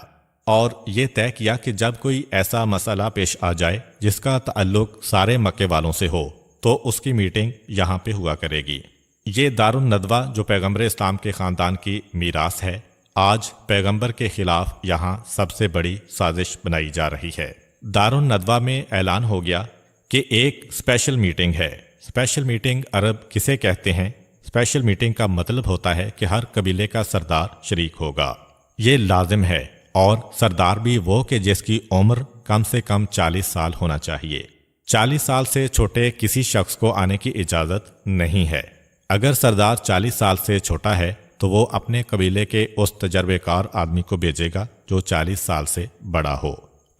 اور یہ طے کیا کہ جب کوئی ایسا مسئلہ پیش آ جائے جس کا تعلق سارے مکے والوں سے ہو تو اس کی میٹنگ یہاں پہ ہوا کرے گی۔ یہ دارالندوہ جو پیغمبر اسلام کے خاندان کی میراث ہے، آج پیغمبر کے خلاف یہاں سب سے بڑی سازش بنائی جا رہی ہے۔ دارالندوہ میں اعلان ہو گیا کہ ایک اسپیشل میٹنگ ہے۔ اسپیشل میٹنگ عرب کسے کہتے ہیں؟ اسپیشل میٹنگ کا مطلب ہوتا ہے کہ ہر قبیلے کا سردار شریک ہوگا، یہ لازم ہے، اور سردار بھی وہ کہ جس کی عمر کم سے کم 40 سال ہونا چاہیے۔ 40 سال سے چھوٹے کسی شخص کو آنے کی اجازت نہیں ہے۔ اگر سردار 40 سال سے چھوٹا ہے تو وہ اپنے قبیلے کے اس تجربے کار آدمی کو بھیجے گا جو 40 سال سے بڑا ہو۔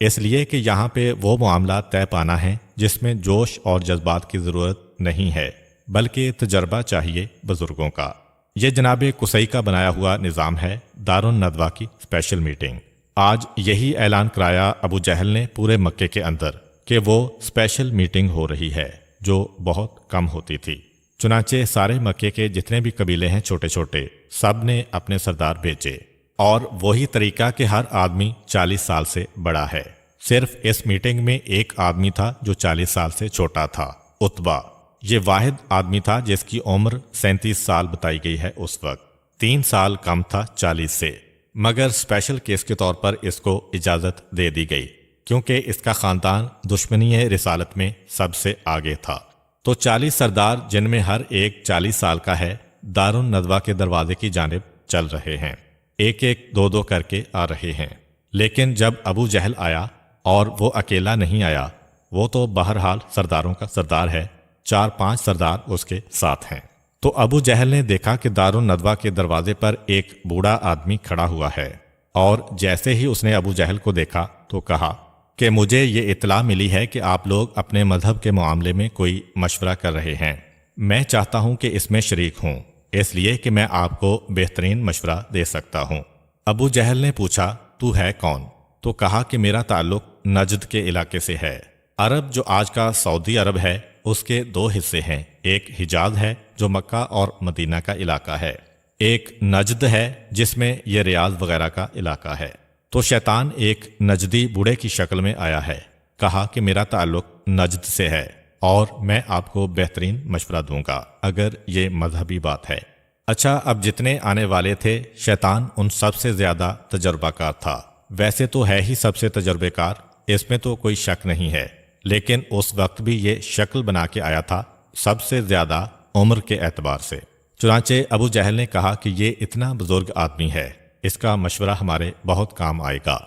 اس لیے کہ یہاں پہ وہ معاملات طے پانا ہے جس میں جوش اور جذبات کی ضرورت نہیں ہے، بلکہ تجربہ چاہیے بزرگوں کا۔ یہ جناب قصی کا بنایا ہوا نظام ہے دارالندوہ کی اسپیشل میٹنگ۔ آج یہی اعلان کرایا ابو جہل نے پورے مکے کے اندر کہ وہ اسپیشل میٹنگ ہو رہی ہے، جو بہت کم ہوتی تھی۔ چنانچہ سارے مکے کے جتنے بھی قبیلے ہیں چھوٹے چھوٹے، سب نے اپنے سردار بھیجے، اور وہی طریقہ کہ ہر آدمی 40 سال سے بڑا ہے۔ صرف اس میٹنگ میں ایک آدمی تھا جو 40 سال سے چھوٹا تھا، عتبہ۔ یہ واحد آدمی تھا جس کی عمر 37 سال بتائی گئی ہے اس وقت، 3 سال کم تھا 40 سے، مگر اسپیشل کیس کے طور پر اس کو اجازت دے دی گئی کیونکہ اس کا خاندان دشمنی رسالت میں سب سے آگے تھا۔ تو 40 سردار جن میں ہر ایک 40 سال کا ہے، دارالندوہ کے دروازے کی جانب چل رہے ہیں، ایک ایک دو دو کر کے آ رہے ہیں۔ لیکن جب ابو جہل آیا، اور وہ اکیلا نہیں آیا، وہ تو بہرحال سرداروں کا سردار ہے، 4-5 سردار اس کے ساتھ ہیں۔ تو ابو جہل نے دیکھا کہ دارالندوہ کے دروازے پر ایک بوڑھا آدمی کھڑا ہوا ہے، اور جیسے ہی اس نے ابو جہل کو دیکھا تو کہا کہ مجھے یہ اطلاع ملی ہے کہ آپ لوگ اپنے مذہب کے معاملے میں کوئی مشورہ کر رہے ہیں۔ میں چاہتا ہوں کہ اس میں شریک ہوں، اس لیے کہ میں آپ کو بہترین مشورہ دے سکتا ہوں۔ ابو جہل نے پوچھا تو ہے کون؟ تو کہا کہ میرا تعلق نجد کے علاقے سے ہے۔ عرب جو آج کا سعودی عرب ہے، اس کے 2 حصے ہیں، ایک حجاز ہے جو مکہ اور مدینہ کا علاقہ ہے، ایک نجد ہے جس میں یہ ریاض وغیرہ کا علاقہ ہے۔ تو شیطان ایک نجدی بوڑھے کی شکل میں آیا ہے، کہا کہ میرا تعلق نجد سے ہے اور میں آپ کو بہترین مشورہ دوں گا اگر یہ مذہبی بات ہے۔ اچھا، اب جتنے آنے والے تھے، شیطان ان سب سے زیادہ تجربہ کار تھا۔ ویسے تو ہے ہی سب سے تجربے کار، اس میں تو کوئی شک نہیں ہے، لیکن اس وقت بھی یہ شکل بنا کے آیا تھا سب سے زیادہ عمر کے اعتبار سے۔ چنانچہ ابو جہل نے کہا کہ یہ اتنا بزرگ آدمی ہے، اس کا مشورہ ہمارے بہت کام آئے گا،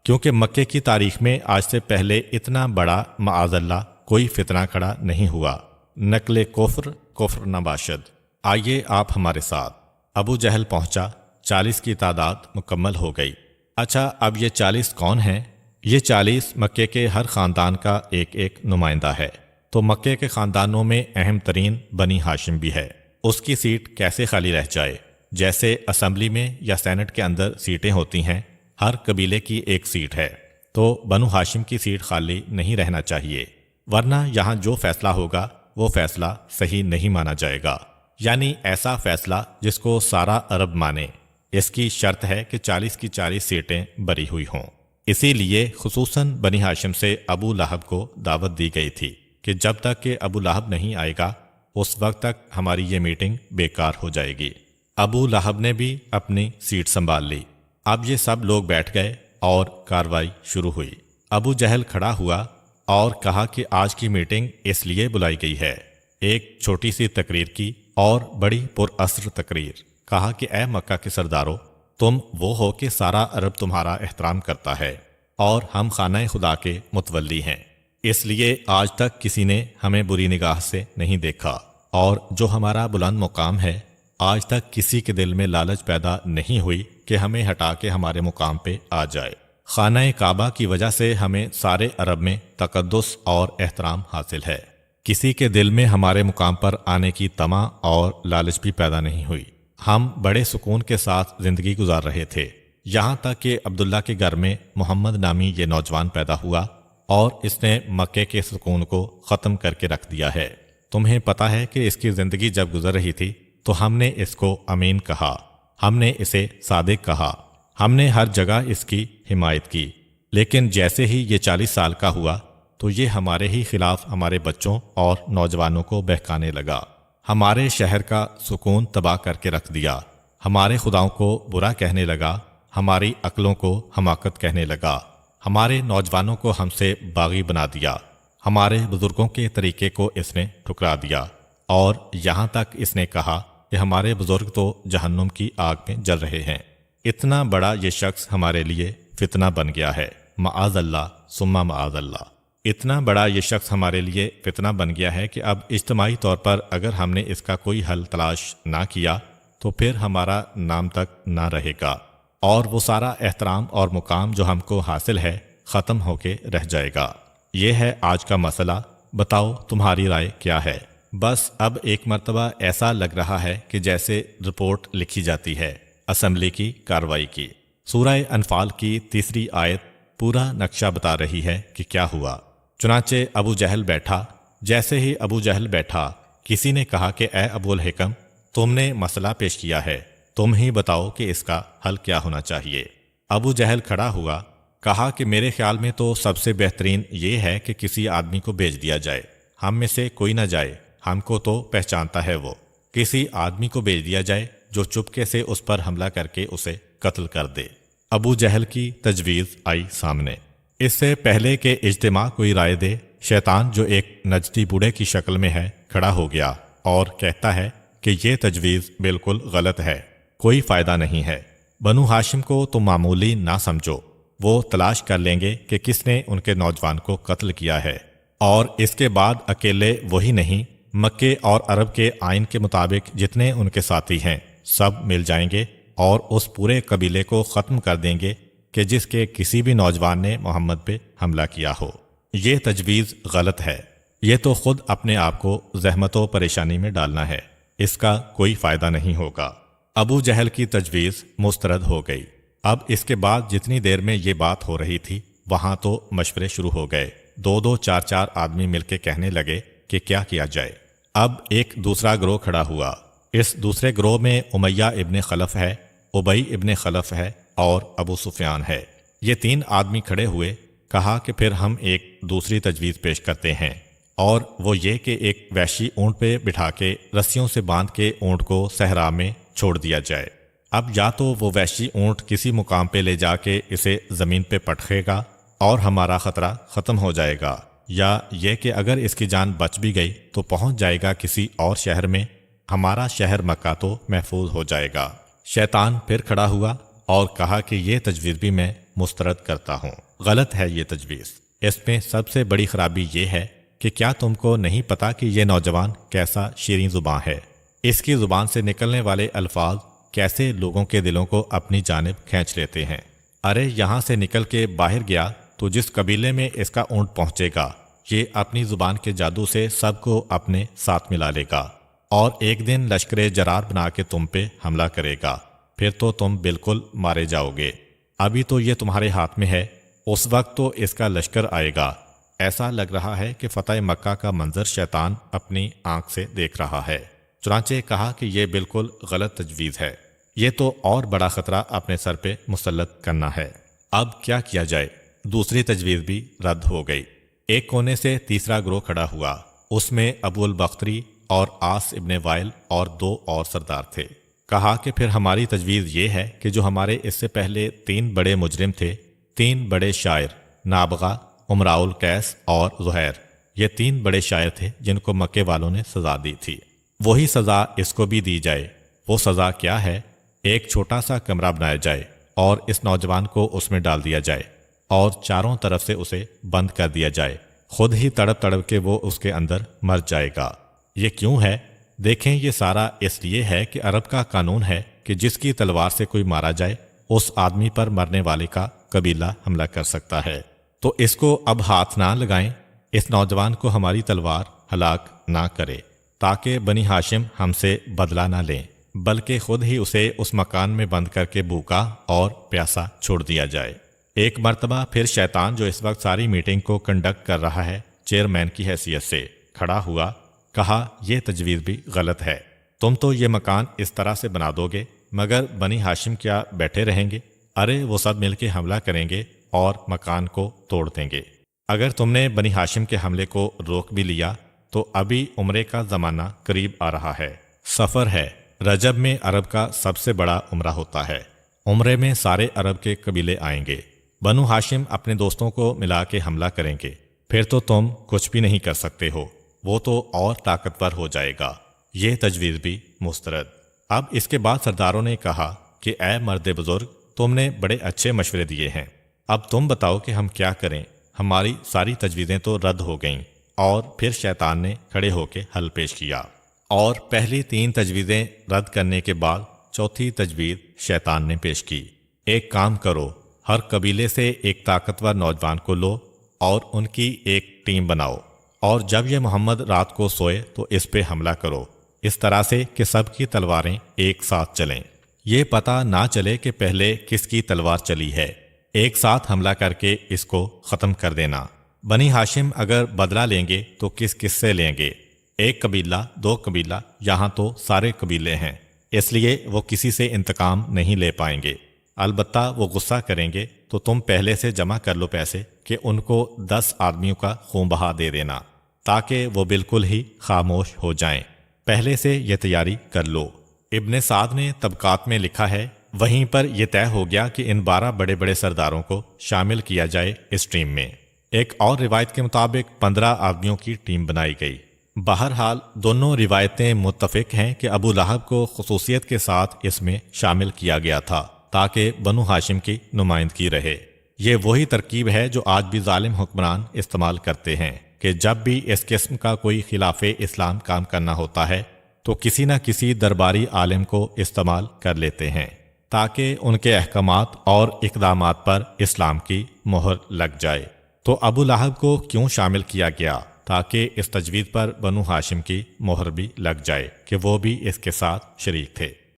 کیونکہ مکے کی تاریخ میں آج سے پہلے اتنا بڑا معاذ اللہ کوئی فتنہ کھڑا نہیں ہوا۔ نقل کفر نہ باشد، آئیے آپ ہمارے ساتھ۔ ابو جہل پہنچا، 40 کی تعداد مکمل ہو گئی۔ اچھا، اب یہ 40 کون ہیں؟ یہ 40 مکے کے ہر خاندان کا ایک ایک نمائندہ ہے۔ تو مکے کے خاندانوں میں اہم ترین بنی ہاشم بھی ہے۔ اس کی سیٹ کیسے خالی رہ جائے؟ جیسے اسمبلی میں یا سینٹ کے اندر سیٹیں ہوتی ہیں، ہر قبیلے کی ایک سیٹ ہے، تو بنو ہاشم کی سیٹ خالی نہیں رہنا چاہیے، ورنہ یہاں جو فیصلہ ہوگا وہ فیصلہ صحیح نہیں مانا جائے گا، یعنی ایسا فیصلہ جس کو سارا عرب مانے۔ اس کی شرط ہے کہ 40 کی 40 سیٹیں بری ہوئی ہوں۔ اسی لیے خصوصاً بنی ہاشم سے ابو لہب کو دعوت دی گئی تھی کہ جب تک کہ ابو لہب نہیں آئے گا اس وقت تک ہماری یہ میٹنگ بیکار ہو جائے گی۔ ابو لہب نے بھی اپنی سیٹ سنبھال لی۔ اب یہ سب لوگ بیٹھ گئے اور کاروائی شروع ہوئی۔ ابو جہل کھڑا ہوا اور کہا کہ آج کی میٹنگ اس لیے بلائی گئی ہے، ایک چھوٹی سی تقریر کی اور بڑی پر اثر تقریر۔ کہا کہ اے مکہ کے سردارو، تم وہ ہو کہ سارا عرب تمہارا احترام کرتا ہے اور ہم خانہ خدا کے متولی ہیں، اس لیے آج تک کسی نے ہمیں بری نگاہ سے نہیں دیکھا، اور جو ہمارا بلند مقام ہے آج تک کسی کے دل میں لالچ پیدا نہیں ہوئی کہ ہمیں ہٹا کے ہمارے مقام پہ آ جائے۔ خانہ کعبہ کی وجہ سے ہمیں سارے عرب میں تقدس اور احترام حاصل ہے، کسی کے دل میں ہمارے مقام پر آنے کی طمع اور لالچ بھی پیدا نہیں ہوئی۔ ہم بڑے سکون کے ساتھ زندگی گزار رہے تھے، یہاں تک کہ عبداللہ کے گھر میں محمد نامی یہ نوجوان پیدا ہوا اور اس نے مکے کے سکون کو ختم کر کے رکھ دیا ہے۔ تمہیں پتہ ہے کہ اس کی زندگی جب گزر رہی تھی تو ہم نے اس کو امین کہا، ہم نے اسے صادق کہا، ہم نے ہر جگہ اس کی حمایت کی، لیکن جیسے ہی یہ 40 سال کا ہوا تو یہ ہمارے ہی خلاف ہمارے بچوں اور نوجوانوں کو بہکانے لگا، ہمارے شہر کا سکون تباہ کر کے رکھ دیا، ہمارے خداؤں کو برا کہنے لگا، ہماری عقلوں کو حماقت کہنے لگا، ہمارے نوجوانوں کو ہم سے باغی بنا دیا، ہمارے بزرگوں کے طریقے کو اس نے ٹھکرا دیا، اور یہاں تک اس نے کہا کہ ہمارے بزرگ تو جہنم کی آگ میں جل رہے ہیں۔ اتنا بڑا یہ شخص ہمارے لیے فتنہ بن گیا ہے، معاذ اللہ ثم معاذ اللہ۔ اتنا بڑا یہ شخص ہمارے لیے فتنہ بن گیا ہے کہ اب اجتماعی طور پر اگر ہم نے اس کا کوئی حل تلاش نہ کیا تو پھر ہمارا نام تک نہ رہے گا، اور وہ سارا احترام اور مقام جو ہم کو حاصل ہے ختم ہو کے رہ جائے گا۔ یہ ہے آج کا مسئلہ، بتاؤ تمہاری رائے کیا ہے؟ بس اب ایک مرتبہ ایسا لگ رہا ہے کہ جیسے رپورٹ لکھی جاتی ہے اسمبلی کی کارروائی کی۔ سورہ انفال کی 3 آیت پورا نقشہ بتا رہی ہے کہ کیا ہوا۔ چنانچہ ابو جہل بیٹھا۔ جیسے ہی ابو جہل بیٹھا، کسی نے کہا کہ اے ابو الحکم، تم نے مسئلہ پیش کیا ہے، تم ہی بتاؤ کہ اس کا حل کیا ہونا چاہیے۔ ابو جہل کھڑا ہوا، کہا کہ میرے خیال میں تو سب سے بہترین یہ ہے کہ کسی آدمی کو بھیج دیا جائے، ہم میں سے کوئی نہ جائے، ہم کو تو پہچانتا ہے وہ، کسی آدمی کو بھیج دیا جائے جو چپکے سے اس پر حملہ کر کے اسے قتل کر دے۔ ابو جہل کی تجویز آئی سامنے۔ اس سے پہلے کہ اجتماع کوئی رائے دے، شیطان جو ایک نجدی بوڑھے کی شکل میں ہے کھڑا ہو گیا اور کہتا ہے کہ یہ تجویز بالکل غلط ہے، کوئی فائدہ نہیں ہے۔ بنو ہاشم کو تم معمولی نہ سمجھو، وہ تلاش کر لیں گے کہ کس نے ان کے نوجوان کو قتل کیا ہے، اور اس کے بعد اکیلے وہی نہیں، مکے اور عرب کے آئین کے مطابق جتنے ان کے ساتھی ہیں سب مل جائیں گے اور اس پورے قبیلے کو ختم کر دیں گے کہ جس کے کسی بھی نوجوان نے محمد پہ حملہ کیا ہو۔ یہ تجویز غلط ہے، یہ تو خود اپنے آپ کو زحمت و پریشانی میں ڈالنا ہے، اس کا کوئی فائدہ نہیں ہوگا۔ ابو جہل کی تجویز مسترد ہو گئی۔ اب اس کے بعد جتنی دیر میں یہ بات ہو رہی تھی وہاں تو مشورے شروع ہو گئے، 2 4 آدمی مل کے کہنے لگے کہ کیا کیا جائے۔ اب ایک دوسرا گروہ کھڑا ہوا۔ اس دوسرے گروہ میں امیہ ابن خلف ہے، ابی ابن خلف ہے اور ابو سفیان ہے۔ یہ 3 آدمی کھڑے ہوئے، کہا کہ پھر ہم ایک دوسری تجویز پیش کرتے ہیں، اور وہ یہ کہ ایک وحشی اونٹ پہ بٹھا کے رسیوں سے باندھ کے اونٹ کو صحرا میں چھوڑ دیا جائے۔ اب یا تو وہ وحشی اونٹ کسی مقام پہ لے جا کے اسے زمین پہ پٹکے گا اور ہمارا خطرہ ختم ہو جائے گا، یا یہ کہ اگر اس کی جان بچ بھی گئی تو پہنچ جائے گا کسی اور شہر میں، ہمارا شہر مکہ تو محفوظ ہو جائے گا۔ شیطان پھر کھڑا ہوا اور کہا کہ یہ تجویز بھی میں مسترد کرتا ہوں، غلط ہے یہ تجویز۔ اس میں سب سے بڑی خرابی یہ ہے کہ کیا تم کو نہیں پتا کہ یہ نوجوان کیسا شیریں زباں ہے، اس کی زبان سے نکلنے والے الفاظ کیسے لوگوں کے دلوں کو اپنی جانب کھینچ لیتے ہیں۔ ارے یہاں سے نکل کے باہر گیا تو جس قبیلے میں اس کا اونٹ پہنچے گا، یہ اپنی زبان کے جادو سے سب کو اپنے ساتھ ملا لے گا، اور ایک دن لشکر جرار بنا کے تم پہ حملہ کرے گا، پھر تو تم بالکل مارے جاؤ گے۔ ابھی تو یہ تمہارے ہاتھ میں ہے، اس وقت تو اس کا لشکر آئے گا۔ ایسا لگ رہا ہے کہ فتح مکہ کا منظر شیطان اپنی آنکھ سے دیکھ رہا ہے۔ چنانچہ کہا کہ یہ بالکل غلط تجویز ہے، یہ تو اور بڑا خطرہ اپنے سر پہ مسلط کرنا ہے۔ اب کیا کیا جائے؟ دوسری تجویز بھی رد ہو گئی۔ ایک کونے سے تیسرا گروہ کھڑا ہوا، اس میں ابو البختری اور آس ابن وائل اور 2 اور سردار تھے۔ کہا کہ پھر ہماری تجویز یہ ہے کہ جو ہمارے اس سے پہلے 3 بڑے مجرم تھے، 3 بڑے شاعر، نابغہ، امراء القیس اور زہیر، یہ 3 بڑے شاعر تھے جن کو مکے والوں نے سزا دی تھی، وہی سزا اس کو بھی دی جائے۔ وہ سزا کیا ہے؟ ایک چھوٹا سا کمرہ بنایا جائے اور اس نوجوان کو اس میں ڈال دیا جائے اور چاروں طرف سے اسے بند کر دیا جائے، خود ہی تڑپ تڑپ کے وہ اس کے اندر مر جائے گا۔ یہ کیوں ہے؟ دیکھیں، یہ سارا اس لیے ہے کہ عرب کا قانون ہے کہ جس کی تلوار سے کوئی مارا جائے اس آدمی پر مرنے والے کا قبیلہ حملہ کر سکتا ہے، تو اس کو اب ہاتھ نہ لگائیں، اس نوجوان کو ہماری تلوار ہلاک نہ کرے، تاکہ بنی ہاشم ہم سے بدلہ نہ لیں، بلکہ خود ہی اسے اس مکان میں بند کر کے بھوکا اور پیاسا چھوڑ دیا جائے۔ ایک مرتبہ پھر شیطان جو اس وقت ساری میٹنگ کو کنڈکٹ کر رہا ہے، چیئرمین کی حیثیت سے کھڑا ہوا، کہا یہ تجویز بھی غلط ہے، تم تو یہ مکان اس طرح سے بنا دو گے، مگر بنی ہاشم کیا بیٹھے رہیں گے؟ ارے وہ سب مل کے حملہ کریں گے اور مکان کو توڑ دیں گے۔ اگر تم نے بنی ہاشم کے حملے کو روک بھی لیا تو ابھی عمرے کا زمانہ قریب آ رہا ہے، سفر ہے، رجب میں عرب کا سب سے بڑا عمرہ ہوتا ہے، عمرے میں سارے عرب کے قبیلے آئیں گے، بنو ہاشم اپنے دوستوں کو ملا کے حملہ کریں گے، پھر تو تم کچھ بھی نہیں کر سکتے ہو، وہ تو اور طاقتور ہو جائے گا۔ یہ تجویز بھی مسترد۔ اب اس کے بعد سرداروں نے کہا کہ اے مرد بزرگ، تم نے بڑے اچھے مشورے دیے ہیں، اب تم بتاؤ کہ ہم کیا کریں، ہماری ساری تجویزیں تو رد ہو گئیں۔ اور پھر شیطان نے کھڑے ہو کے حل پیش کیا، اور پہلی 3 تجویزیں رد کرنے کے بعد چوتھی تجویز شیطان نے پیش کی۔ ایک کام کرو، ہر قبیلے سے ایک طاقتور نوجوان کو لو اور ان کی ایک ٹیم بناؤ، اور جب یہ محمد رات کو سوئے تو اس پہ حملہ کرو، اس طرح سے کہ سب کی تلواریں ایک ساتھ چلیں، یہ پتہ نہ چلے کہ پہلے کس کی تلوار چلی ہے، ایک ساتھ حملہ کر کے اس کو ختم کر دینا۔ بنی ہاشم اگر بدلہ لیں گے تو کس کس سے لیں گے؟ ایک قبیلہ، دو قبیلہ، یہاں تو سارے قبیلے ہیں، اس لیے وہ کسی سے انتقام نہیں لے پائیں گے۔ البتہ وہ غصہ کریں گے تو تم پہلے سے جمع کر لو پیسے کہ ان کو 10 آدمیوں کا خون بہا دے دینا، تاکہ وہ بالکل ہی خاموش ہو جائیں، پہلے سے یہ تیاری کر لو۔ ابن سعد نے طبقات میں لکھا ہے، وہیں پر یہ طے ہو گیا کہ ان 12 بڑے بڑے سرداروں کو شامل کیا جائے اس ٹیم میں۔ ایک اور روایت کے مطابق 15 آدمیوں کی ٹیم بنائی گئی۔ بہرحال دونوں روایتیں متفق ہیں کہ ابو لہب کو خصوصیت کے ساتھ اس میں شامل کیا گیا تھا تاکہ بنو ہاشم کی نمائندگی رہے۔ یہ وہی ترکیب ہے جو آج بھی ظالم حکمران استعمال کرتے ہیں کہ جب بھی اس قسم کا کوئی خلاف اسلام کام کرنا ہوتا ہے تو کسی نہ کسی درباری عالم کو استعمال کر لیتے ہیں تاکہ ان کے احکامات اور اقدامات پر اسلام کی مہر لگ جائے۔ تو ابو لہب کو کیوں شامل کیا گیا؟ تاکہ اس تجویز پر بنو ہاشم کی مہر بھی لگ جائے کہ وہ بھی اس کے ساتھ شریک تھے۔